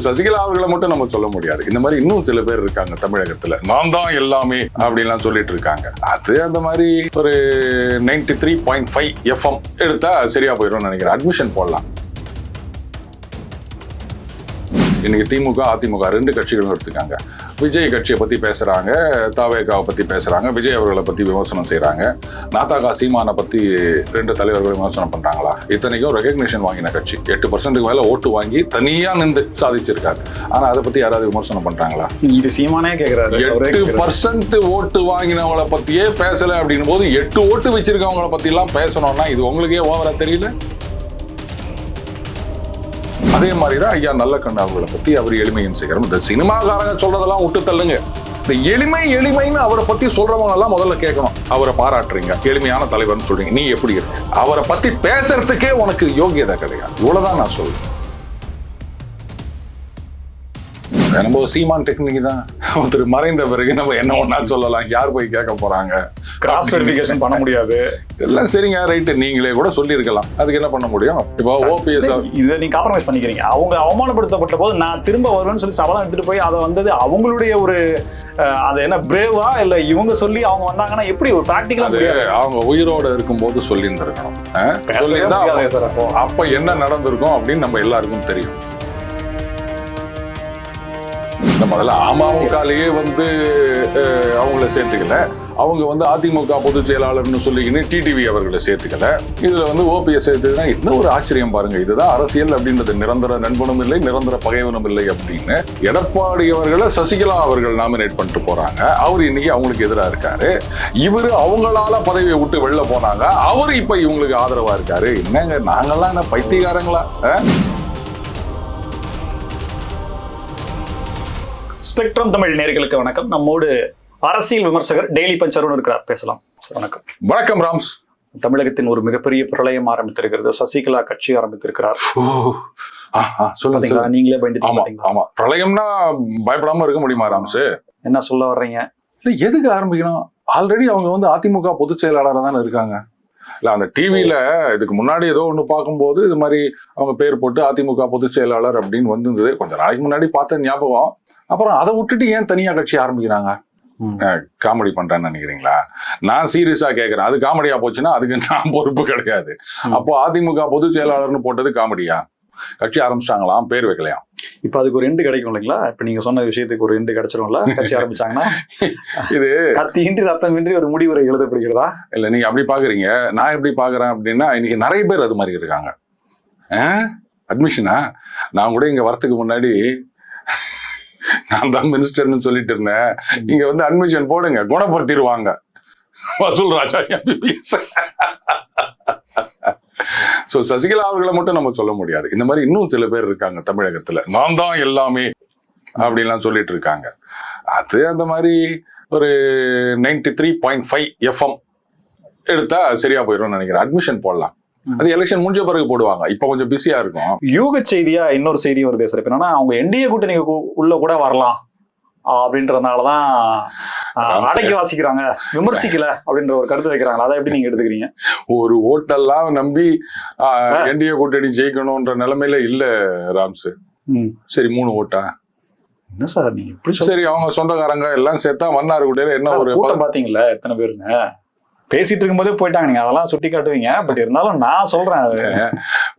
சசிகலா அவர்களை மட்டும் நம்ம சொல்ல முடியாது. இந்த மாதிரி இன்னும் சில பேர் இருக்காங்க தமிழகத்துல, நான் தான் எல்லாமே அப்படின்லாம் சொல்லிட்டு இருக்காங்க. அது அந்த மாதிரி ஒரு 93.5 FM எடுத்தா சரியா போயிடும் நினைக்கிறேன். அட்மிஷன் போடலாம். இன்னைக்கு திமுக அதிமுக ரெண்டு கட்சிகளும் எடுத்துக்காங்க. விஜய் கட்சியை பத்தி பேசுறாங்க, தாவேகாவை பத்தி பேசுறாங்க, விஜய் அவர்களை பத்தி விமர்சனம் செய்யறாங்க. நாதாகா சீமானை பத்தி ரெண்டு தலைவர்களும் விமர்சனம் பண்றாங்களா? இத்தனைக்கும் ரெகக்னிஷன் வாங்கின கட்சி 8% மேல ஓட்டு வாங்கி தனியா நின்று சாதிச்சிருக்காரு. ஆனா அதை பத்தி யாராவது விமர்சனம் பண்றாங்களா? இது சீமானே கேக்குறாரு. 8% ஓட்டு வாங்கினவங்களை பத்தியே பேசல அப்படின்னும் போது 8 ஓட்டு வச்சிருக்கவங்களை பத்தி எல்லாம் பேசணும்னா இது உங்களுக்கே ஓவரா தெரியல? அதே மாதிரிதான் ஐயா நல்லக்கண்ணு அவர்களை பத்தி அவர் எளிமையும் செய்கிறார். இந்த சினிமாக்காரங்க சொல்றதெல்லாம் விட்டு தள்ளுங்க. இந்த எளிமைன்னு அவரை பத்தி சொல்றவங்க எல்லாம் முதல்ல கேட்கணும். அவரை பாராட்டுறீங்க, எளிமையான தலைவர்னு சொல்றீங்க, நீ எப்படி இருக்கு? அவரை பத்தி பேசுறதுக்கே உனக்கு யோகியதை கிடையாது. இவ்வளவுதான் நான் சொல்றேன். நம்ம சீமான் டெக்னிக் தான். ஒருத்தர் மறைந்த பிறகு நம்ம என்ன ஒன்னா சொல்லலாம், யார் போய் கேட்க போறாங்க? கிராஸ் வெரிஃபிகேஷன் பண்ண முடியாது. எல்லாம் சரிங்க, ரைட்டு, நீங்களே கூட சொல்லி இருக்கலாம். அதுக்கு என்ன பண்ண முடியும்? இப்போ ஓபிஎஸ் இதை நீங்க காம்ப்ரமைஸ் பண்ணிக்கிறீங்க. அவங்க அவமானப்படுத்தப்பட்ட போது நான் திரும்ப வருவேன்னு சொல்லி சவாலம் எடுத்துட்டு போய் அதை வந்தது அவங்களுடைய ஒரு அது என்ன பிரேவா இல்ல இவங்க சொல்லி அவங்க வந்தாங்கன்னா எப்படி ஒரு பிராக்டிகலா அவங்க உயிரோட இருக்கும்போது சொல்லி இருந்திருக்கணும். அப்ப என்ன நடந்திருக்கும் அப்படின்னு நம்ம எல்லாருக்கும் தெரியும். முதல்ல அமமுகலேயே அவங்கள சேர்த்துக்கல, அவங்க அதிமுக பொதுச் செயலாளர்னு சொல்லிக்கின்னு டிடிவி அவர்களை சேர்த்துக்கல. இதுல ஓபிஎஸ் சேர்த்துக்கினா இன்னும் ஒரு ஆச்சரியம் பாருங்க. இதுதான் அரசியல் அப்படின்றது. நிரந்தர நண்பனும் இல்லை, நிரந்தர பகைவனும் இல்லை அப்படின்னு எடப்பாடி அவர்களை சசிகலா அவர்கள் நாமினேட் பண்ணிட்டு போறாங்க. அவர் இன்னைக்கு அவங்களுக்கு எதிராக இருக்காரு. இவரு அவங்களால பதவியை விட்டு வெளில போனாங்க, அவரு இப்ப இவங்களுக்கு ஆதரவா இருக்காரு. என்னங்க நாங்கெல்லாம் என்ன பைத்தியக்காரங்களா? ஸ்பெக்ட்ரம் தமிழ் நேயர்களுக்கு வணக்கம். நம்மோடு அரசியல் விமர்சகர் டெய்லி பஞ்ச் அருண் இருக்கிறார். பேசலாம். வணக்கம். வணக்கம் ராம்ஸ். தமிழகத்தின் ஒரு மிகப்பெரிய பிரளயம் ஆரம்பித்திருக்கிறது. சசிகலா கட்சி ஆரம்பித்திருக்கிறார். சொல்லுங்க, நீங்களே பயந்துட்டீங்க. ஆமா, பிரளயம்னா பயப்படாம இருக்க முடியுமா ராம்ஸ்? என்ன சொல்ல வர்றீங்க? எதுக்கு ஆரம்பிக்கணும்? ஆல்ரெடி அவங்க அதிமுக பொதுச் செயலாளராக தானே இருக்காங்க. இல்ல அந்த டிவியில இதுக்கு முன்னாடி ஏதோ ஒண்ணு பார்க்கும்போது இது மாதிரி அவங்க பேர் போட்டு அதிமுக பொதுச் செயலாளர் அப்படின்னு வந்திருந்தது. கொஞ்ச நாளைக்கு முன்னாடி பார்த்த ஞாபகம். அப்புறம் அதை விட்டுட்டு ஏன் தனியா கட்சி ஆரம்பிக்கிறாங்க? காமெடி பண்றேன்னு நினைக்கிறீங்களா? நான் சீரியஸா கேட்கறேன். அது காமெடியா போச்சுன்னா அதுக்கு நான் பொறுப்பு கிடையாது. அப்போ அதிமுக பொதுச் செயலாளர்னு போட்டது காமெடியா? கட்சி ஆரம்பிச்சிட்டாங்களாம், பேர் வைக்கலையாம். இப்ப அதுக்கு ஒரு எண்டு கிடைக்கும் இல்லைங்களா? இப்ப நீங்க சொன்ன விஷயத்துக்கு ஒரு எண்டு கிடைச்சிரும்ல. கட்சி ஆரம்பிச்சாங்கன்னா இது கத்தியின்றி ரத்தமின்றி ஒரு முடிவுரை எழுதப்படுகிறதா? இல்ல, நீங்க அப்படி பாக்குறீங்க. நான் எப்படி பாக்குறேன் அப்படின்னா, இன்னைக்கு நிறைய பேர் அது மாதிரி இருக்காங்க. அட்மிஷனா? நான் கூட இங்க வரத்துக்கு முன்னாடி நான் தான் மினிஸ்டர்னு சொல்லிட்டு இருந்தேன். இங்க அட்மிஷன் போடுங்க, குணப்படுத்திடுவாங்க வசூல் ராஜா MBBS. சசிகலா அவர்களை மட்டும் நம்ம சொல்ல முடியாது. இந்த மாதிரி இன்னும் சில பேர் இருக்காங்க தமிழகத்துல, நான் தான் எல்லாமே அப்படின்லாம் சொல்லிட்டு இருக்காங்க. அது அந்த மாதிரி ஒரு 93.5 FM எடுத்தா சரியா போயிடும் நினைக்கிறேன். அட்மிஷன் போடலாம். அது எலெக்ஷன் முடிஞ்ச பிறகு போடுவாங்க. இப்ப கொஞ்சம் பிஸியா இருக்கும். யூக செய்தியா இன்னொரு செய்தி வருது சார். என்னன்னா அவங்க என்டிஏ கூட்டணி உள்ள கூட வரலாம் அப்படின்றதுனாலதான் அடக்கி வாசிக்கிறாங்க, விமர்சிக்கல அப்படின்ற ஒரு கருத்து வைக்கிறாங்க. அதை எப்படி நீங்க எடுத்துக்கிறீங்க? ஒரு ஓட்டெல்லாம் நம்பி என்டிஏ கூட்டணி ஜெயிக்கணும்ன்ற நிலைமையில இல்ல ராம்ஸ். சரி, 3 ஓட்டா என்ன சார் நீங்க எப்படி? சரி, அவங்க சொந்தக்காரங்க எல்லாம் சேர்த்தா மன்னார் கூட்டையில என்ன ஒரு பாத்தீங்களா எத்தனை பேருங்க பேசிட்டு இருக்கும் போதே போயிட்டாங்க. நீங்க அதெல்லாம் சுட்டி காட்டுவீங்க. பட் இருந்தாலும் நான் சொல்றேன்,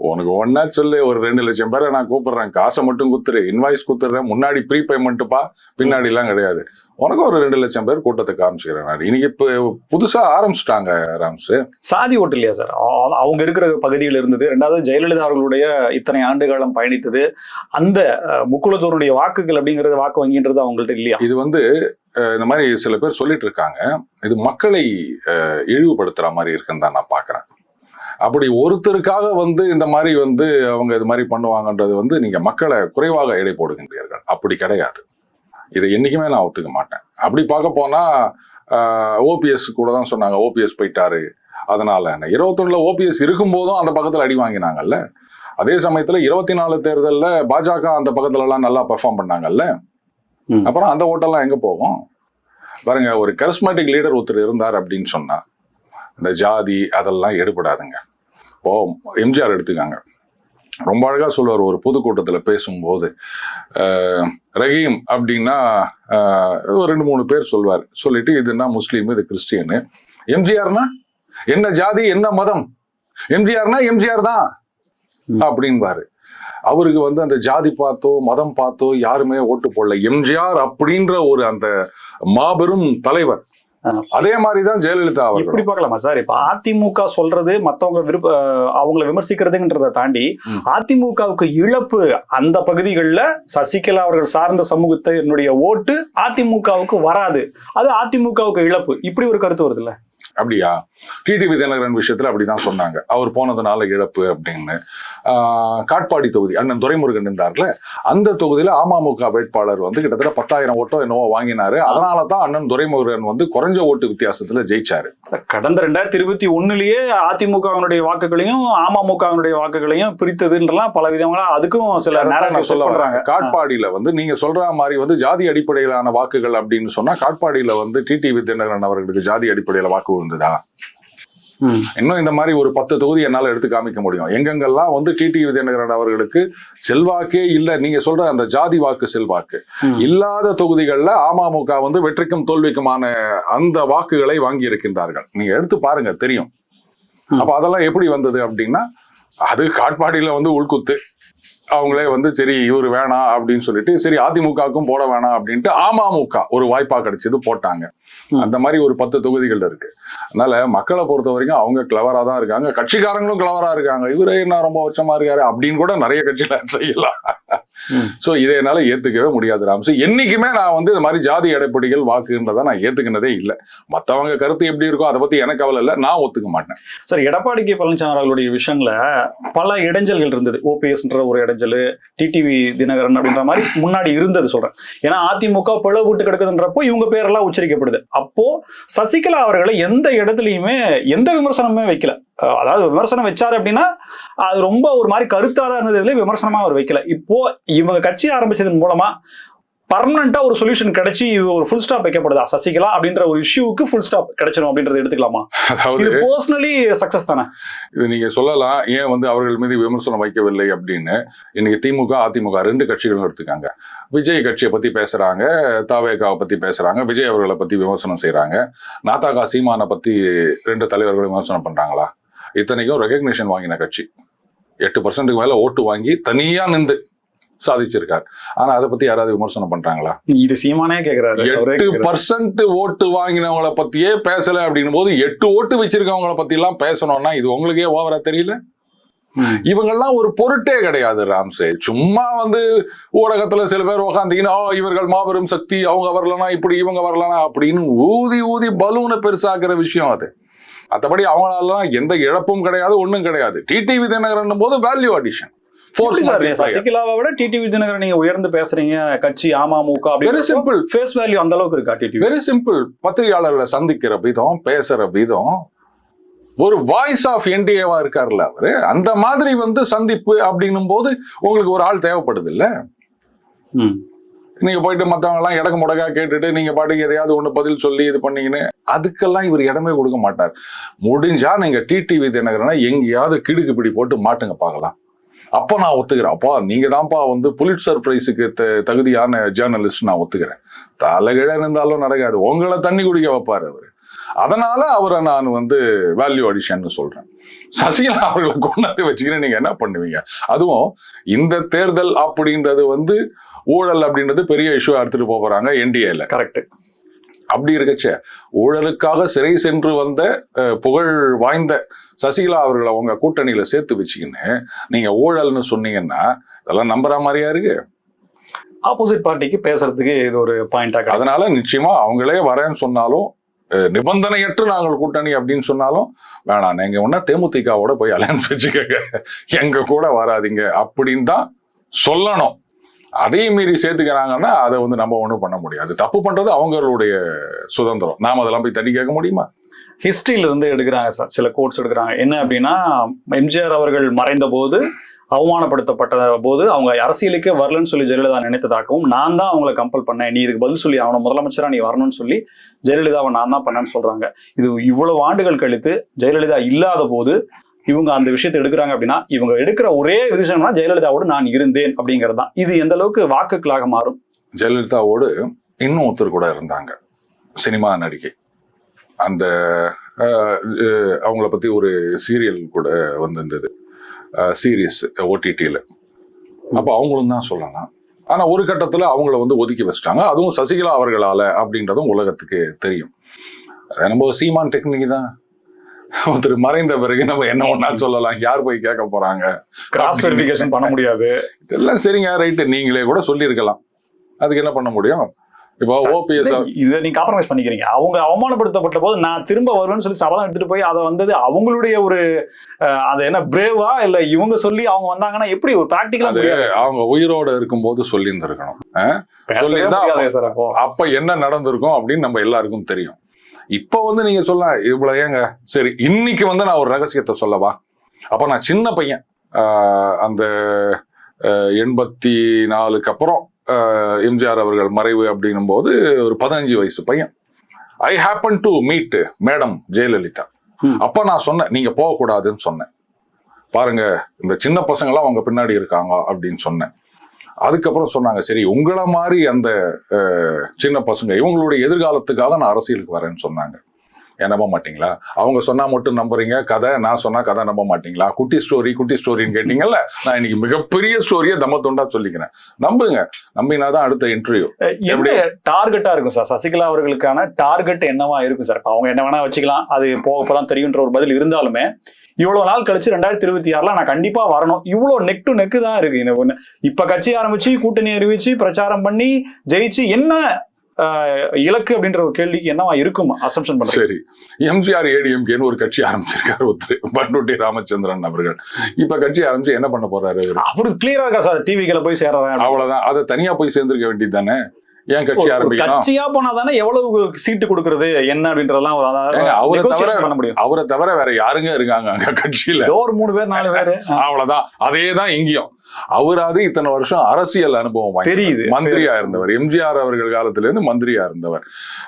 உனக்கு ஒன்னா சொல்லு, ஒரு 2 லட்சம் பேரை நான் கூப்பிடுறேன், காசை மட்டும் குத்துரு, இன்வாய்ஸ் குத்துறேன், முன்னாடி ப்ரீ பேமெண்ட்டுப்பா, பின்னாடி எல்லாம் கிடையாது. உனக்கு ஒரு 2 லட்சம் பேர் கூட்டத்துக்கு ஆரம்பிச்சுக்கிறேன். இன்னைக்கு இப்ப புதுசா ஆரம்பிச்சுட்டாங்க ராம்ஸ். சாதி ஓட்டு இல்லையா சார்? அவங்க இருக்கிற பகுதியில் இருந்தது. 2வது ஜெயலலிதா அவர்களுடைய இத்தனை ஆண்டு காலம் பயணித்தது. அந்த முக்குளத்தோருடைய வாக்குகள் அப்படிங்கிறது, வாக்கு வங்கின்றது அவங்கள்ட்ட இல்லையா? இது இந்த மாதிரி சில பேர் சொல்லிட்டு இருக்காங்க. இது மக்களை இழிவுபடுத்துற மாதிரி இருக்குன்னு தான் நான் பாக்குறேன். அப்படி ஒருத்தருக்காக இந்த மாதிரி அவங்க இது மாதிரி பண்ணுவாங்கன்றது நீங்க மக்களை குறைவாக எடை போடுகின்றீர்கள். அப்படி கிடையாது. இதை என்னைக்குமே நான் ஒத்துக்க மாட்டேன். அப்படி பார்க்க போனா ஓபிஎஸ் கூட தான் சொன்னாங்க, ஓபிஎஸ் போயிட்டாரு அதனால. 21 ஓபிஎஸ் இருக்கும் போதும் அந்த பக்கத்துல அடி வாங்கினாங்கல்ல. அதே சமயத்துல 24 தேர்தல்ல பாஜக அந்த பக்கத்துல எல்லாம் நல்லா பெர்ஃபார்ம் பண்ணாங்கல்ல. அப்புறம் அந்த ஓட்டெல்லாம் எங்க போகும் பாருங்க. ஒரு கரிஸ்மேட்டிக் லீடர் ஒருத்தர் இருந்தார் அப்படின்னு சொன்னா இந்த ஜாதி அதெல்லாம் எடுபடாதுங்க. இப்போ எம்ஜிஆர் எடுத்துக்காங்க, ரொம்ப அழகா சொல்லுவார் ஒரு பொதுக்கூட்டத்தில் பேசும்போது, ரஹீம் அப்படின்னா ஒரு 2-3 பேர் சொல்வார். சொல்லிட்டு இதுனா முஸ்லீம், இது கிறிஸ்டியனு. எம்ஜிஆர்னா என்ன ஜாதி என்ன மதம், எம்ஜிஆர்னா எம்ஜிஆர் தான் அப்படின்பாரு. அவருக்கு வந்து அந்த ஜாதி பார்த்தோ மதம் பார்த்தோ யாருமே ஓட்டு போடல. எம்ஜிஆர் அப்படின்ற ஒரு அந்த மாபெரும் தலைவர். அதே மாதிரிதான் ஜெயலலிதா அவர்கள். இப்படி பார்க்கலாமா சார்? இப்ப அதிமுக சொல்றது மத்தவங்க அவங்கள விமர்சிக்கிறதுன்றதை தாண்டி அதிமுகவுக்கு இழப்பு அந்த பகுதிகளில் சசிகலா அவர்கள் சார்ந்த சமூகத்தினுடைய ஓட்டு அதிமுகவுக்கு வராது, அது அதிமுகவுக்கு இழப்பு, இப்படி ஒரு கருத்து வருது இல்ல? அப்படியா? டிடிவி தினகரன் விஷயத்துல அப்படிதான் சொன்னாங்க, அவர் போனதுனால இழப்பு அப்படின்னு. காட்பாடி தொகுதி அண்ணன் துரைமுருகன் இருந்தார்ல, அந்த தொகுதியில அமமுக வேட்பாளர் வந்து கிட்டத்தட்ட 10,000 ஓட்டோ என்னவோ வாங்கினாரு. அதனாலதான் அண்ணன் துரைமுருகன் வந்து குறைஞ்ச ஓட்டு வித்தியாசத்துல ஜெயிச்சாரு. கடந்த 2021 அதிமுகவினுடைய வாக்குகளையும் அமமுகவினுடைய வாக்குகளையும் பிரித்ததுன்றலாம் பல விதங்களா அதுக்கும் சில நேரம் சொல்றாங்க. காட்பாடியில வந்து நீங்க சொல்ற மாதிரி வந்து ஜாதி அடிப்படையிலான வாக்குகள் அப்படின்னு சொன்னா, காட்பாடியில வந்து டிடிவி தினகரன் அவர்களுக்கு ஜாதி அடிப்படையில வாக்கு விழுந்ததா? இன்னும் இந்த மாதிரி ஒரு 10 தொகுதி என்னால எடுத்து காமிக்க முடியும். எங்கெங்கெல்லாம் வந்து டிடிவி தினகரன் அவர்களுக்கு செல்வாக்கே இல்ல, நீங்க சொல்ற அந்த ஜாதி வாக்கு செல்வாக்கு இல்லாத தொகுதிகள்ல அமமுக வந்து வெற்றிக்கும் தோல்விக்குமான அந்த வாக்குகளை வாங்கி இருக்கின்றார்கள். நீங்க எடுத்து பாருங்க தெரியும். அப்ப அதெல்லாம் எப்படி வந்தது அப்படின்னா, அது காட்பாடியில வந்து உள்குத்து. அவங்களே வந்து சரி இவரு வேணாம் அப்படின்னு சொல்லிட்டு சரி அதிமுகவுக்கும் போட வேணாம் அப்படின்ட்டு அமமுக ஒரு வாய்ப்பா கிடைச்சது போட்டாங்க. அந்த மாதிரி ஒரு 10 தொகுதிகள் இருக்கு. அதனால மக்களை பொறுத்த வரைக்கும் அவங்க கிளவரா தான் இருக்காங்க, கட்சிக்காரங்களும் கிளவரா இருக்காங்க. இவரே என்ன ரொம்ப வருஷமா இருக்காரு அப்படின்னு கூட நிறைய கட்சியில செய்யலாம். சோ இதை என்னால ஏத்துக்கவே முடியாது ராம்சு. என்னைக்குமே நான் வந்து இந்த மாதிரி ஜாதி அடிப்படைகள் வாக்குன்றதை நான் ஏத்துக்கினதே இல்லை. மத்தவங்க கருத்து எப்படி இருக்கோ அதை பத்தி எனக்கு கவலை இல்லை, நான் ஒத்துக்க மாட்டேன். சார், எடப்பாடி கே பழனிசாமி அவர்களுடைய விஷயங்கள பல இடைஞ்சல்கள் இருந்தது. ஓபிஎஸ்ன்ற ஒரு இடைஞ்சல், டிடிவி தினகரன் அப்படின்ற மாதிரி முன்னாடி இருந்தது சொல்றேன். ஏன்னா அதிமுக பிளவு விட்டு கிடக்குதுன்றப்போ இவங்க பேரெல்லாம் உச்சரிக்கப்படுது. அப்போ சசிகலா அவர்களை எந்த இடத்துலயுமே எந்த விமர்சனமே வைக்கல. அதாவது விமர்சனம் வச்சாரு அப்படின்னா அது ரொம்ப ஒரு மாதிரி கருத்தாதான் இருந்ததுல விமர்சனமா அவர் வைக்கல. இப்போ இவங்க கட்சி ஆரம்பிச்சதன் மூலமா பர்மனண்டா ஒரு சொல்யூஷன் கிடைச்சி ஒரு ஃபுல் ஸ்டாப் வைக்கப்படுதா சசிகலா அப்படின்ற ஒரு இஷ்யூக்கு ஃபுல் ஸ்டாப் கிடைச்சிடும் அப்படின்றத எடுத்துக்கலாமா? இது பர்சனலி சக்சஸ் தானே? இது நீங்க சொல்லலாம் ஏன் வந்து அவர்கள் மீது விமர்சனம் வைக்கவில்லை அப்படின்னு. இன்னைக்கு திமுக அதிமுக 2 கட்சிகளும் எடுத்துக்காங்க. விஜய் கட்சியை பத்தி பேசுறாங்க, தாவேகாவை பத்தி பேசுறாங்க, விஜய் அவர்களை பத்தி விமர்சனம் செய்யறாங்க. நாதாகா சீமானை பத்தி 2 தலைவர்களும் விமர்சனம் பண்றாங்களா? இத்தனைக்கும் ரெகக்னிஷன் வாங்கின கட்சி, 8% மேல ஓட்டு வாங்கி தனியா நின்று சாதிச்சிருக்காரு. ஆனா அதை பத்தி யாராவது விமர்சனம் பண்றாங்களா? இது சீமானே கேக்குறாரு. 8% ஓட்டு வாங்கினவங்களை பத்தியே பேசல அப்படின்னும் போது 8 ஓட்டு வச்சிருக்கவங்களை பத்தி எல்லாம் பேசணும்னா இது உங்களுக்கே ஓவரா தெரியல? இவங்கெல்லாம் ஒரு பொருட்டே கிடையாது ராம்சே. சும்மா வந்து ஊடகத்துல சில பேர் உக்காந்தீங்கன்னா இவர்கள் மாபெரும் சக்தி, அவங்க வரலனா இப்படி இவங்க வரலனா அப்படின்னு ஊதி ஊதி பலூனை பெருசாக்குற விஷயம் அது. மற்றபடி அவங்களால எந்த இழப்பும் கிடையாது, ஒண்ணும் கிடையாது. டிடிவி தினகரன் போது வேல்யூ அடிஷன். சசிகலாவை விட டிடிவி தினகரன் நீங்க உயர்ந்து பேசுறீங்க. கட்சி அமமுக வெரி சிம்பிள், ஃபேஸ் வேல்யூ அந்த அளவுக்கு இருக்கா டிடிவி? Very simple. பத்திரிகையாளர்களை சந்திக்கிற விதம், பேசுற விதம், ஒரு வாய்ஸ் ஆஃப் என்டிஏவா இருக்காருல்ல அவரு. அந்த மாதிரி வந்து சந்திப்பு அப்படின்னும் போது உங்களுக்கு ஒரு ஆள் தேவைப்படுது இல்ல? நீங்க போயிட்டு மத்தவங்க எல்லாம் இடக்கு முடக்கா கேட்டுட்டு நீங்க பாட்டுக்கு எதையாவது ஒண்ணு பதில் சொல்லி இது பண்ணீங்கன்னு அதுக்கெல்லாம் இவர் இடமே கொடுக்க மாட்டார். முடிஞ்சா நீங்க டிடிவி தினகரனை எங்கேயாவது கிடுக்கு பிடி போட்டு மாட்டுங்க பார்க்கலாம். அப்போ நான் ஒத்துக்கிறேன். அப்பா நீங்க தான்ப்பா வந்து புலிட்சர் பிரைஸுக்கு தகுதியான ஜேர்னலிஸ்ட் நான் ஒத்துக்கிறேன். தலைகிழ இருந்தாலும் நடக்காது, உங்களை தண்ணி குடிக்க வைப்பாரு அவரு. அதனால அவரை நான் வந்து வேல்யூ அடிஷன் சொல்றேன். சசிகலா அவர்களை கொண்டாந்து வச்சுக்கிறேன், நீங்க என்ன பண்ணுவீங்க? அதுவும் இந்த தேர்தல் அப்படின்றது வந்து ஊழல் அப்படின்றது பெரிய இஷ்யூ எடுத்துட்டு போறாங்க என்டிஏல. கரெக்ட். அப்படி இருக்கச்சே ஊழலுக்காக சிறை சென்று வந்த புகழ் வாய்ந்த சசிகலா அவர்களை அவங்க கூட்டணியில சேர்த்து வச்சுக்கின்னு நீங்க ஊழல்னு சொன்னீங்கன்னா இதெல்லாம் நம்புற மாதிரியா இருக்கு? ஆப்போசிட் பார்ட்டிக்கு பேசுறதுக்கு இது ஒரு பாயிண்டா. அதனால நிச்சயமா அவங்களே வரேன்னு சொன்னாலும், நிபந்தனையற்று நாங்கள் கூட்டணி அப்படின்னு சொன்னாலும் வேணாம், நீங்க ஒன்னா தேமுதிகவோட போய் அலையன்ஸ் வச்சுக்கங்க, எங்க கூட வராதிங்க அப்படின்னு தான் சொல்லணும். அதையும் மீறி சேர்த்துக்கிறாங்கன்னா அதை வந்து நம்ம ஒண்ணும் பண்ண முடியாது. தப்பு பண்றது அவங்களுடைய சுதந்திரம், நாம அதெல்லாம் போய் தட்டி கேட்க முடியுமா? ஹிஸ்டரியில இருந்து எடுக்கிறாங்க சார், சில கோட்ஸ் எடுக்கிறாங்க. என்ன அப்படின்னா, எம்ஜிஆர் அவர்கள் மறைந்த போது, அவமானப்படுத்தப்பட்ட போது அவங்க அரசியலுக்கே வரலன்னு சொல்லி ஜெயலலிதா நினைத்ததாகவும், நான் தான் அவங்களை கம்பல் பண்ணேன், நீ இதுக்கு பதில் சொல்லி அவனை முதலமைச்சரா நீ வரணும்னு சொல்லி ஜெயலலிதாவை நான் தான் பண்ணேன்னு சொல்றாங்க. இது இவ்வளவு ஆண்டுகள் கழித்து ஜெயலலிதா இல்லாத போது இவங்க அந்த விஷயத்தை எடுக்கிறாங்க அப்படின்னா இவங்க எடுக்கிற ஒரே விஷயம்னா ஜெயலலிதாவோடு நான் இருந்தேன் அப்படிங்கிறது தான். இது எந்த அளவுக்கு வாக்குகளாக மாறும்? ஜெயலலிதாவோடு இன்னும் ஒருத்தர் கூட இருந்தாங்க, சினிமா நடிகை. அந்த அவங்கள பத்தி ஒரு சீரியல் கூட வந்திருந்தது, சீரியஸ் OTT-ல. அப்போ அவங்களும் தான் சொல்லலாம். ஆனா ஒரு கட்டத்துல அவங்கள வந்து ஒதுக்கி வச்சிட்டாங்க, அதுவும் சசிகலா அவர்களால அப்படின்றதும் உலகத்துக்கு தெரியும். நம்ம சீமான் டெக்னிக் தான். ஒருத்தர் மறைந்த பிறகு நம்ம என்ன ஒண்ணா சொல்லலாம், யார் போய் கேட்க போறாங்க, கிராஸ் வெரிஃபிகேஷன் பண்ண முடியாது. இதெல்லாம் சரிங்க, ரைட்டு, நீங்களே கூட சொல்லியிருக்கலாம். அதுக்கு என்ன பண்ண முடியும்? இப்போ OPS இதை நீங்க காம்ப்ரமைஸ் பண்ணிக்கிறீங்க. அவங்க அவமானப்படுத்தப்பட்ட போது நான் திரும்ப வருவேன்னு சொல்லி சபதம் எடுத்துட்டு போய் அதை வந்தது அவங்களுடைய ஒரு அது என்ன பிரேவா இல்ல இவங்க சொல்லி அவங்க வந்தாங்கன்னா எப்படி ஒரு பிராக்டிகலா அவங்க உயிரோட இருக்கும்போது சொல்லி இருந்திருக்கணும். அப்ப என்ன நடந்திருக்கும் அப்படின்னு நம்ம எல்லாருக்கும் தெரியும். இப்ப வந்து நீங்க சொல்ல இவ்வளவு ஏங்க, சரி இன்னைக்கு வந்து நான் ஒரு ரகசியத்தை சொல்லவா? அப்ப நான் சின்ன பையன், அந்த 84க்கு அப்புறம் எம்ஜிஆர் அவர்கள் மறைவு அப்படின்னும் போது ஒரு 15 வயசு பையன். I happen to meet madam Jayalalithaa. அப்ப நான் சொன்னேன், நீங்க போகக்கூடாதுன்னு சொன்னேன். பாருங்க இந்த சின்ன பசங்க எல்லாம் அவங்க பின்னாடி இருக்காங்க அப்படின்னு சொன்னேன். அதுக்கப்புறம் சொன்னாங்க, சரி உங்களை மாதிரி அந்த சின்ன பசங்க இவங்களுடைய எதிர்காலத்துக்காக நான் அரசியலுக்கு வரேன்னு சொன்னாங்க. ஏன் நம்ப மாட்டீங்களா? அவங்க சொன்னா மட்டும் நம்புறீங்க, கதை நான் சொன்னா கதை நம்ப மாட்டீங்களா? குட்டி ஸ்டோரின்னு கேட்டீங்கல்ல, நான் இன்னைக்கு மிகப்பெரிய ஸ்டோரியை தம்மத்துண்டா சொல்லிக்கிறேன். நம்புங்க, நம்பினாதான் அடுத்த இன்டர்வியூ. எப்படி டார்கெட்டா இருக்கும் சார்? சசிகலா அவர்களுக்கான டார்கெட் என்னவா இருக்கும் சார்? அவங்க என்ன வேணா வச்சுக்கலாம், அது போகப்பதான் தெரியுன்ற ஒரு பதில் இருந்தாலுமே இவ்வளவு நாள் கழிச்சு 2026 நான் கண்டிப்பா வரணும், இவ்வளவு நெக் டு நெக்கு தான் இருக்கு. இப்ப கட்சி ஆரம்பிச்சு கூட்டணி அறிவிச்சு பிரச்சாரம் பண்ணி ஜெயிச்சு என்ன இலக்கு அப்படின்ற ஒரு கேள்விக்கு என்னவா இருக்கும் அசம்ஷன் பண்றேன். சரி, எம்ஜிஆர் ADMKன்னு ஒரு கட்சி ஆரம்பிச்சிருக்காரு ஒருத்தர், பண்டோட்டி ராமச்சந்திரன் அவர்கள். இப்ப கட்சி ஆரம்பிச்சு என்ன பண்ண போறாரு? அவருக்கு கிளியரா இருக்கா சார்? டிவிகளை போய் சேர்றேன், அவ்வளவுதான். அதை தனியா போய் சேர்ந்திருக்க வேண்டியது தானே. ஏன் கட்சி ஆரம்பிக்கணும்? கட்சியா போனாதானே எவ்வளவு சீட்டு கொடுக்கறது என்ன அப்படின்றதெல்லாம் அவரை தவிர வேற யாருங்க இருக்காங்க அங்க கட்சியில? ஒரு 3 பேர் 4 பேர், அவ்வளவுதான். அதேதான் இங்கேயும். அவராது இத்தனை வருஷம் அரசியல் அனுபவம் தெரியுது, மந்திரியா இருந்தவர். எம்ஜிஆர் அவர்கள் காலத்துல இருந்து மந்திரியா இருந்தவர்,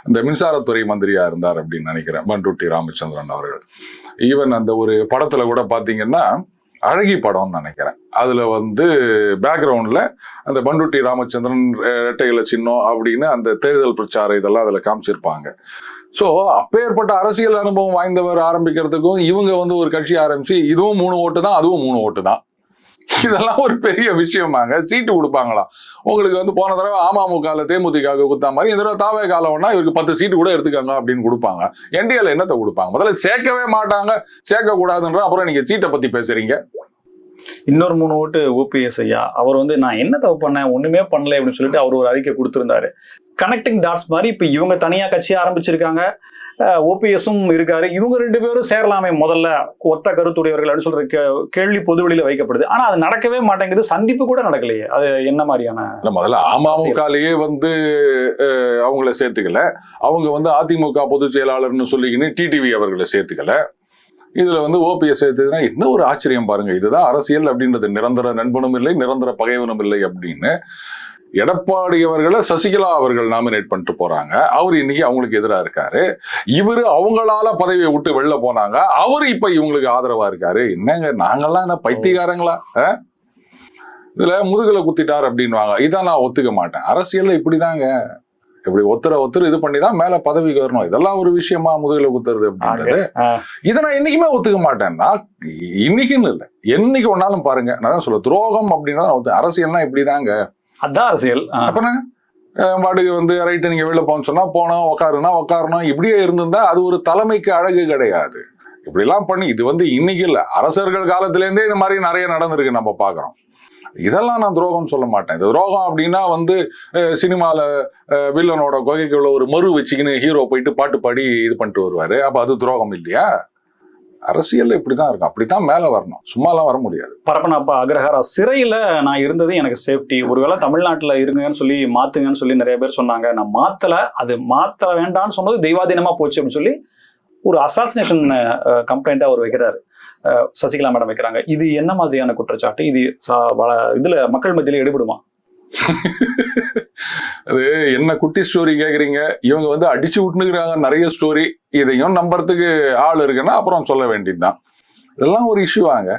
இந்த மின்சாரத்துறை மந்திரியா இருந்தார் அப்படின்னு நினைக்கிறேன், பண்டோட்டி ராமச்சந்திரன் அவர்கள். ஈவன் அந்த ஒரு படத்துல கூட பாத்தீங்கன்னா, அழகி படம்னு நினைக்கிறேன், அதுல வந்து பேக்ரவுண்ட்ல அந்த பண்டோட்டி ராமச்சந்திரன் இரட்டையில சின்னம் அப்படின்னு அந்த தேர்தல் பிரச்சாரம் இதெல்லாம் அதுல காமிச்சிருப்பாங்க. சோ அப்பேற்பட்ட அரசியல் அனுபவம் வாய்ந்தவர் ஆரம்பிக்கிறதுக்கும் இவங்க வந்து ஒரு கட்சி ஆரம்பிச்சு இதுவும் 3 ஓட்டு தான் அதுவும் 3 ஓட்டு தான், இதெல்லாம் ஒரு பெரிய விஷயமாங்க. சீட்டு கொடுப்பாங்களா உங்களுக்கு? வந்து போன தடவை அமமுகல தேமுதிக கொடுத்தா மாதிரி இந்த தடவை தாவே காலம்னா இவருக்கு 10 சீட்டு கூட எடுத்துக்காங்க அப்படின்னு கொடுப்பாங்க. NDAல என்னத்தை கொடுப்பாங்க? முதல்ல சேர்க்கவே மாட்டாங்க, சேர்க்க கூடாதுன்ற. அப்புறம் நீங்க சீட்டை பத்தி பேசுறீங்க. இன்னொரு 3 ஓட்டு OPS ஐயா. அவர் வந்து நான் என்ன தப்பு பண்ணேன், ஒண்ணுமே பண்ணல அப்படின்னு சொல்லிட்டு அவர் ஒரு அறிக்கை கொடுத்திருந்தாரு. கனெக்டிங் டாட்ஸ் மாதிரி இப்ப இவங்க தனியா கட்சி ஆரம்பிச்சிருக்காங்க, OPSம் இருக்காரு, இவங்க 2 பேரும் சேரலாமே முதல்ல, ஒத்த கருத்துடையவர்கள் அப்படின்னு சொல்ற கேள்வி பொதுவெளியில வைக்கப்படுது. ஆனா அது நடக்கவே மாட்டேங்குது, சந்திப்பு கூட நடக்கலையே. அது என்ன மாதிரியான? முதல்ல அமமுகலயே வந்து அவங்கள சேர்த்துக்கல, அவங்க வந்து அதிமுக பொதுச் செயலாளர்னு சொல்லிக்கின்னு TTV அவர்களை சேர்த்துக்கல. இதுல வந்து OPS சேர்த்துதுன்னா என்ன ஒரு ஆச்சரியம் பாருங்க. இதுதான் அரசியல் அப்படின்றது. நிரந்தர நண்பனும் இல்லை, நிரந்தர பகைவனும் இல்லை அப்படின்னு எடப்பாடி அவர்களை சசிகலா அவர்கள் நாமினேட் பண்ணிட்டு போறாங்க. அவர் இன்னைக்கு அவங்களுக்கு எதிராக இருக்காரு. இவரு அவங்களால பதவியை விட்டு வெளில போனாங்க, அவரு இப்ப இவங்களுக்கு ஆதரவா இருக்காரு. என்னங்க நாங்கெல்லாம் என்ன பைத்தியக்காரங்களா? இதுல முதுகுல குத்திட்டார் அப்படின்வாங்க. இதான் நான் ஒத்துக்க மாட்டேன். அரசியல்ல இப்படிதாங்க, இப்படி ஒருத்தர் இது பண்ணிதான் மேல பதவிக்கு வரணும். இதெல்லாம் ஒரு விஷயமா முதுகுல குத்துறது அப்படின்றது? இதை நான் என்னைக்குமே ஒத்துக்க மாட்டேன்னா, இன்னைக்குன்னு இல்லை என்னைக்கு ஒன்னாலும் பாருங்க. நான் தான் சொல்ல, துரோகம் அப்படின்னா அரசியல்னா இப்படிதாங்க, அதான் அரசியல். அப்புறம் பாட்டுக்கு வந்து ரைட்டு நீங்க வெளில போன்னு சொன்னா போனோம், உட்காரணும் இப்படியே இருந்திருந்தா அது ஒரு தலைமைக்கு அழகு கிடையாது. இப்படி எல்லாம் பண்ணி இது வந்து இன்னைக்கு இல்ல, அரசர்கள் காலத்துல இருந்தே இந்த மாதிரி நிறைய நடந்திருக்கு, நம்ம பாக்குறோம். இதெல்லாம் நான் துரோகம் சொல்ல மாட்டேன். இது துரோகம் அப்படின்னா வந்து சினிமால வில்லனோட கொகைக்குள்ள ஒரு மறு வச்சுக்கின்னு ஹீரோ போயிட்டு பாட்டு பாடி இது பண்ணிட்டு வருவாரு, அப்ப அது துரோகம் இல்லையா? அரசியல் இப்படிதான் இருக்கும், அப்படித்தான் மேல வரணும், சும்மாலாம் வர முடியாது. பரப்பனப்பா அக்ரஹாரா சிறையில நான் இருந்தது எனக்கு சேஃப்டி, ஒருவேளை தமிழ்நாட்டுல இருங்கன்னு சொல்லி மாத்துங்கன்னு சொல்லி நிறைய பேர் சொன்னாங்க. நான் மாத்தல, அது மாத்த வேண்டாம்னு சொன்னது தெய்வாதீனமா போச்சு அப்படின்னு சொல்லி ஒரு அசாசினேஷன் கம்ப்ளைண்டா அவர் வைக்கிறாரு, சசிகலா மேடம் வைக்கிறாங்க. இது என்ன மாதிரியான குற்றச்சாட்டு? இது இதுல மக்கள் மத்தியில எடுபடுமா? அது என்ன குட்டி ஸ்டோரி கேக்குறீங்க? இவங்க வந்து அடிச்சு விட்டுனுக்குறாங்க நிறைய ஸ்டோரி. இதையும் நம்புறதுக்கு ஆள் இருக்குன்னா அப்புறம் சொல்ல வேண்டியதுதான். இதெல்லாம் ஒரு இஷ்யூவாங்க.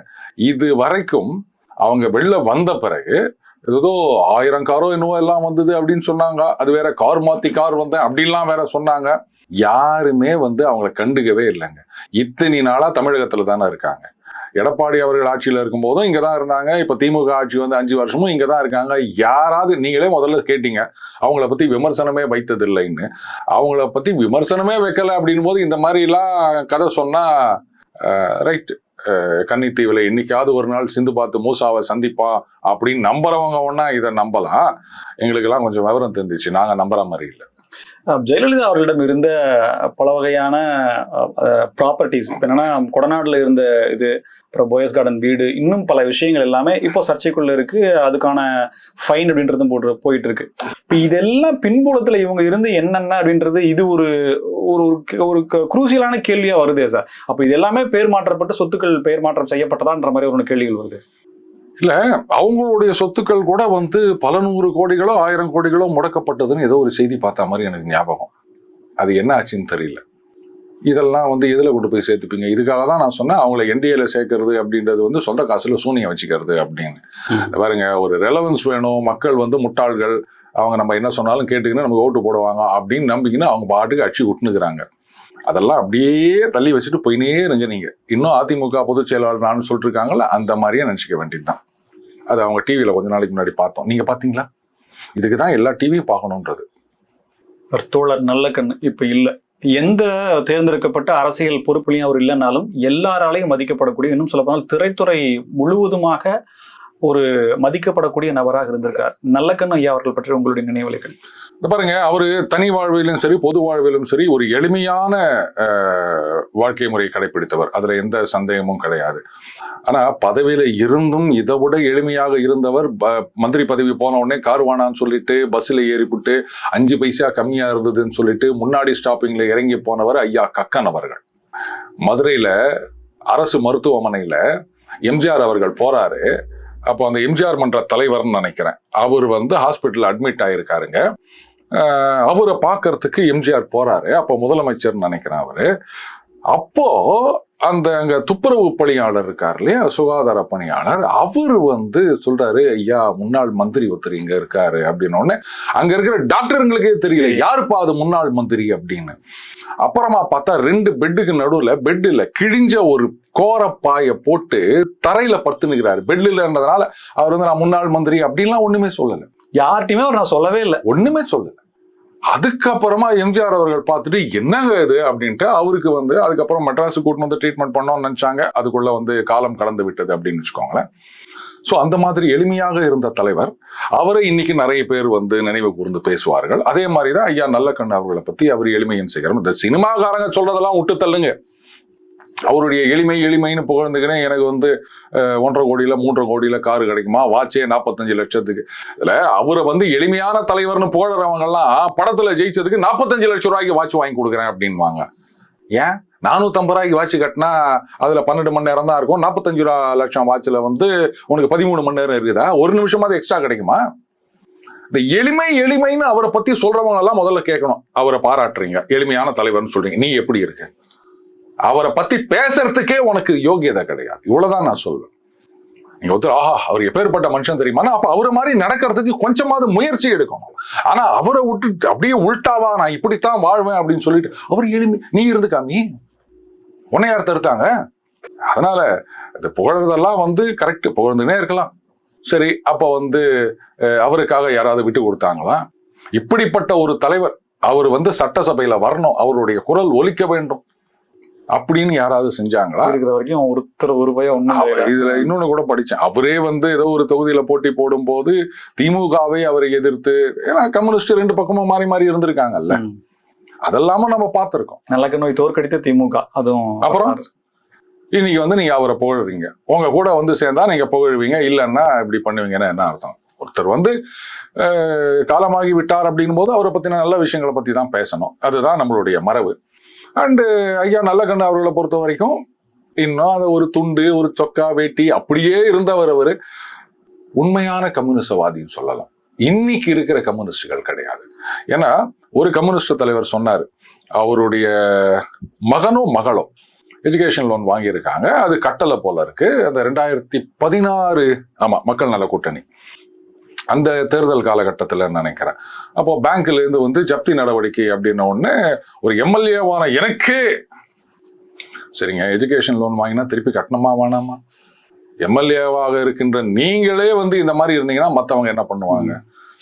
இது வரைக்கும் அவங்க வெளில வந்த பிறகு ஏதோ 1000 காரோ என்னவோ எல்லாம் வந்தது அப்படின்னு சொன்னாங்க. அது வேற கார் மாத்தி கார் வந்தேன் அப்படின்லாம் வேற சொன்னாங்க. யாருமே வந்து அவங்கள கண்டுக்கவே இல்லைங்க. இத்தனை நாளா தமிழகத்துல தானே இருக்காங்க. எடப்பாடி அவர்கள் ஆட்சியில இருக்கும் போதும் இங்கதான் இருந்தாங்க. இப்ப திமுக ஆட்சி வந்து 5 வருஷமும் இங்கதான் இருக்காங்க. யாராவது நீங்களே முதல்ல கேட்டீங்க அவங்கள பத்தி விமர்சனமே வைத்தது இல்லைன்னு. அவங்கள பத்தி விமர்சனமே வைக்கல அப்படின் போது இந்த மாதிரி எல்லாம் கதை சொன்னா ரைட், கன்னித்தீவுல இன்னைக்காவது ஒரு நாள் சிந்து பார்த்து மூசாவை சந்திப்பா அப்படின்னு நம்புறவங்க ஒன்னா இதை நம்பலாம். எங்களுக்கு எல்லாம் கொஞ்சம் விவரம் தெரிஞ்சிச்சு, நாங்க நம்புற மாதிரி இல்லை. ஜெயலலிதா அவர்களிடம் இருந்த பல வகையான ப்ராப்பர்ட்டிஸ், இப்போ என்னன்னா கொடநாடுல இருந்த இது, அப்புறம் போயஸ் கார்டன் வீடு, இன்னும் பல விஷயங்கள் எல்லாமே இப்போ சர்ச்சைக்குள்ள இருக்கு. அதுக்கான ஃபைன் அப்படின்றதும் போயிட்டு இருக்கு. இப்போ இதெல்லாம் பின்புலத்துல இவங்க இருந்து என்னென்ன அப்படின்றது இது ஒரு ஒரு ஒரு குரூசியலான கேள்வியா வருதே சார். அப்போ இது எல்லாமே பெயர் மாற்றப்பட்டு சொத்துக்கள் பெயர் மாற்றம் செய்யப்பட்டதான்ற மாதிரி ஒரு கேள்விகள் வருது. இல்ல, அவங்களுடைய சொத்துக்கள் கூட வந்து பல 100 கோடிகளோ 1000 கோடிகளோ முடக்கப்பட்டதுன்னு ஏதோ ஒரு செய்தி பார்த்த மாதிரி எனக்கு ஞாபகம். அது என்ன ஆச்சுன்னு தெரியல. இதெல்லாம் வந்து எதுல கொண்டு போய் சேர்த்துப்பீங்க? இதுக்காக தான் நான் சொன்னேன் அவங்கள என்டிஏல சேர்க்கறது அப்படின்றது வந்து சொந்த காசுல சூனியம் வச்சுக்கிறது அப்படின்னு. பாருங்க, ஒரு ரெலவன்ஸ் வேணும், மக்கள் வந்து முட்டாள்கள், அவங்க நம்ம என்ன சொன்னாலும் கேட்டுக்கின்னு நமக்கு ஓட்டு போடுவாங்க அப்படின்னு நம்பிக்கின்னு அவங்க பாட்டுக்கு அடிச்சு விட்டுனுக்குறாங்க. அதெல்லாம் அப்படியே தள்ளி வச்சுட்டு போயினே இருந்தீங்க. இன்னும் அதிமுக பொதுச் செயலாளர் நான் சொல்லிட்டு இருக்காங்கல்ல, அந்த மாதிரியே நினைச்சுக்க வேண்டியதுதான். அது அவங்க டிவியில கொஞ்ச நாளைக்கு முன்னாடி பார்த்தோம். நீங்க பாத்தீங்களா? இதுக்குதான் எல்லா டிவியும் பார்க்கணும்ன்றது. தோழர் நல்லக்கண்ணு இப்ப இல்ல, எந்த தேர்ந்தெடுக்கப்பட்ட அரசியல் பொறுப்புலையும் அவர் இல்லைனாலும் எல்லாராலையும் மதிக்கப்படக்கூடிய, இன்னும் சொல்ல போனால் திரைத்துறை முழுவதுமாக ஒரு மதிக்கப்படக்கூடிய நபராக இருந்திருக்கார். நல்லக்கண்ணு ஐயா அவர்கள் பற்றி உங்களுடைய நினைவுகள்? பாருங்க, அவரு தனி வாழ்விலும் சரி பொது வாழ்விலும் சரி ஒரு எளிமையான வாழ்க்கை முறை கடைபிடித்தவர், அதுல எந்த சந்தேகமும் கிடையாது. ஆனா பதவியில இருந்தும் இதை விட எளிமையாக இருந்தவர். மந்திரி பதவி போன உடனே கார் வானான்னு சொல்லிட்டு பஸ்ல ஏறிவிட்டு 5 பைசா கம்மியா இருந்ததுன்னு சொல்லிட்டு முன்னாடி ஸ்டாப்பிங்ல இறங்கி போனவர் ஐயா கக்கன் அவர்கள். மதுரையில அரசு மருத்துவமனையில எம்ஜிஆர் அவர்கள் போறாரு. அப்போ அந்த எம்ஜிஆர் மன்ற தலைவர்னு நினைக்கிறேன், அவர் வந்து ஹாஸ்பிட்டல் அட்மிட் ஆயிருக்காருங்க. அவரை பார்க்கறதுக்கு எம்ஜிஆர் போறாரு. அப்போ முதலமைச்சர் நினைக்கிறேன் அவரு. அப்போ அந்த அங்க துப்புரவு பணியாளர் இருக்கார் இல்லையா, சுகாதார பணியாளர், அவரு வந்து சொல்றாரு, ஐயா முன்னாள் மந்திரி ஒருத்தர் இங்க இருக்காரு அப்படின்னு. உடனே அங்க இருக்கிற டாக்டருங்களுக்கே தெரியல யாருப்பா அது முன்னாள் மந்திரி அப்படின்னு. அப்புறமா பார்த்தா 2 பெட்டுக்கு நடுவுல பெட்ல கிழிஞ்ச ஒரு கோரப்பாய போட்டு தரையில படுத்துனுக்கிறாரு. பெட்ல இல்லைன்றதுனால அவர் வந்து நான் முன்னாள் மந்திரி அப்படின்லாம் ஒண்ணுமே சொல்லல. யார்ட்டையுமே அவர் நான் சொல்லவே இல்லை, ஒண்ணுமே சொல்லல. அதுக்கப்புறமா எம்ஜிஆர் அவர்கள் பார்த்துட்டு என்னங்க இது அப்படின்ட்டு அவருக்கு வந்து அதுக்கப்புறம் மெட்ராஸுக்கு கூட்டு வந்து ட்ரீட்மெண்ட் பண்ணோம்னு நினைச்சாங்க. அதுக்குள்ள வந்து காலம் கடந்து விட்டது அப்படின்னு வச்சுக்கோங்களேன். ஸோ அந்த மாதிரி எளிமையாக இருந்த தலைவர். அவரை இன்னைக்கு நிறைய பேர் வந்து நினைவு கூர்ந்து பேசுவார்கள். அதே மாதிரிதான் ஐயா நல்லக்கண்ணு அவர்களை பத்தி அவர் எளிமையின் சிகரம். இந்த சினிமாக்காரங்க சொல்றதெல்லாம் விட்டு தள்ளுங்க. அவருடைய எளிமைன்னு புகழ்ந்துக்கினேன் எனக்கு வந்து 1.5 கோடியில 3 கோடியில காரு கிடைக்குமா, வாட்சே 45 லட்சத்துக்கு. இதுல அவரை வந்து எளிமையான தலைவர்னு புகழறவங்க எல்லாம் படத்துல ஜெயிச்சதுக்கு 45 லட்சம் ரூபாய்க்கு வாட்ச் வாங்கி கொடுக்குறேன் அப்படின்வாங்க. ஏன் 450 ரூபாய்க்கு வாட்ச் கட்டினா அதுல 12 மணி நேரம் தான் இருக்கும். 45 லட்சம் வாட்ச்ல வந்து உனக்கு 13 மணி நேரம் இருக்குதா? 1 நிமிஷமாவது எக்ஸ்ட்ரா கிடைக்குமா? இந்த எளிமைன்னு அவரை பத்தி சொல்றவங்க எல்லாம் முதல்ல கேட்கணும். அவரை பாராட்டுறீங்க, எளிமையான தலைவர்னு சொல்றீங்க, நீ எப்படி இருக்கு? அவரை பத்தி பேசுறதுக்கே உனக்கு யோகியதை கிடையாது. இவ்வளவுதான் நான் சொல்வேன். நீங்க ஒருத்தர் ஆஹா அவர் எப்பேற்பட்ட மனுஷன் தெரியுமா, அப்ப அவரை மாதிரி நடக்கிறதுக்கு கொஞ்சமாவது முயற்சி எடுக்கணும். ஆனா அவரை விட்டு அப்படியே உள்டாவா நான் இப்படித்தான் வாழ்வேன் அப்படின்னு சொல்லிட்டு அவர் எளிமை, நீ இருந்து காமி, உன்னை யார் தடுத்தாங்க? அதனால இந்த புகழறதெல்லாம் வந்து கரெக்ட், புகழ்ந்துனே இருக்கலாம். சரி, அப்ப வந்து அவருக்காக யாராவது விட்டு கொடுத்தாங்களா? இப்படிப்பட்ட ஒரு தலைவர் அவர் வந்து சட்டசபையில வரணும், அவருடைய குரல் ஒலிக்க வேண்டும் அப்படின்னு யாராவது செஞ்சாங்களா? இருக்கிற வரைக்கும் ஒருத்தர் ஒரு பயம். இதுல இன்னொன்னு கூட படிச்சேன். அவரே வந்து ஏதோ ஒரு தொகுதியில போட்டி போடும் போது திமுகவை அவரை எதிர்த்து, ஏன்னா கம்யூனிஸ்ட் 2 பக்கமும் மாறி இருந்திருக்காங்கல்ல, அதெல்லாம நம்ம பார்த்திருக்கோம். நல்ல நோய் தோற்கடித்த திமுக. அதுவும் அப்புறம் இன்னைக்கு வந்து நீங்க அவரை புகழ்றீங்க, உங்க கூட வந்து சேர்ந்தா நீங்க புகழ்வீங்க, இல்லைன்னா இப்படி பண்ணுவீங்கன்னா என்ன அர்த்தம்? ஒருத்தர் வந்து காலமாகி விட்டார் அப்படின் போது அவரை பத்தின நல்ல விஷயங்களை பத்தி தான் பேசணும். அதுதான் நம்மளுடைய மரபு. அண்டு ஐயா நல்லக்கண்ணு அவர்களை பொறுத்த வரைக்கும் இன்னும் அதை ஒரு துண்டு ஒரு சொக்கா வேட்டி அப்படியே இருந்தவர். அவரு உண்மையான கம்யூனிஸ்டவாதின்னு சொல்லலாம். இன்னைக்கு இருக்கிற கம்யூனிஸ்டுகள் கிடையாது. ஏன்னா ஒரு கம்யூனிஸ்ட் தலைவர் சொன்னாரு, அவருடைய மகனோ மகளோ எஜுகேஷன் லோன் வாங்கியிருக்காங்க. அது கட்டளை போல இருக்கு. அந்த 2016 ஆமா மக்கள் நல கூட்டணி அந்த தேர்தல் காலகட்டத்தில் நினைக்கிறேன். அப்போ பேங்க்ல இருந்து வந்து ஜப்தி நடவடிக்கை அப்படின்ன உடனே ஒரு எம்எல்ஏவான எனக்கு சரிங்க எஜுகேஷன் லோன் வாங்கினா திருப்பி கட்டணுமா வேணாமா? எம்எல்ஏவாக இருக்கின்ற நீங்களே வந்து இந்த மாதிரி இருந்தீங்கன்னா மற்றவங்க என்ன பண்ணுவாங்க?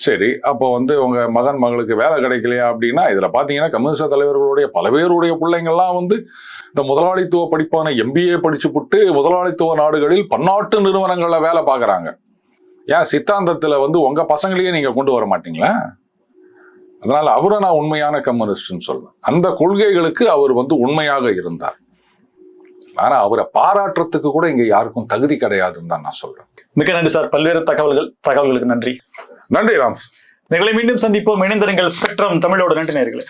சரி, அப்போ வந்து உங்க மகன் மகளுக்கு வேலை கிடைக்கலையா அப்படின்னா இதுல பாத்தீங்கன்னா கம்யூனிஸ்ட் தலைவர்களுடைய பல பேருடைய பிள்ளைங்கள்லாம் வந்து இந்த முதலாளித்துவ படிப்பான MBA படிச்சு புட்டு முதலாளித்துவ நாடுகளில் பன்னாட்டு நிறுவனங்கள்ல வேலை பார்க்கறாங்க. ஏன் சித்தாந்தத்துல வந்து உங்க பசங்களையே நீங்க கொண்டு வர மாட்டீங்களா? அதனால அவரை நான் உண்மையான கம்யூனிஸ்ட்னு சொல்லுவேன். அந்த கொள்கைகளுக்கு அவர் வந்து உண்மையாக இருந்தார். ஆனா அவரை பாராட்டுறதுக்கு கூட இங்க யாருக்கும் தகுதி கிடையாதுன்னு தான் நான் சொல்றேன். மிக நன்றி சார். பல்வேறு தகவல்களுக்கு நன்றி. நன்றி ராம்ஸ். மீண்டும் சந்திப்போம். இணைந்திருங்கள் ஸ்பெக்ட்ரம் தமிழோடு. நன்றி நேயர்களே.